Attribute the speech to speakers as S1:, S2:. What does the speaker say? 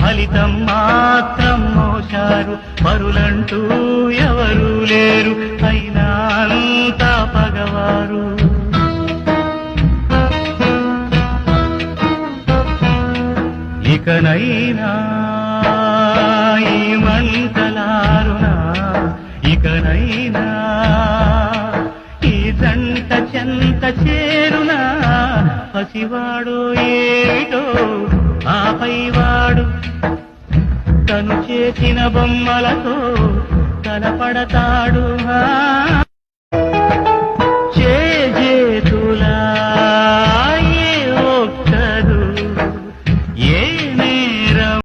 S1: ఫలితం మాత్రం మోశారు. పరులంటూ ఎవరూ లేరు, అయినా అంతా పగవారు. ఇకనైనా ఈ మంటలారునా, ఇకనైనా ఈ జంట చెంత చేరునా. పసివాడో ఏటో ఆపైవాడు తను చేసిన బొమ్మలతో తలపడతాడు.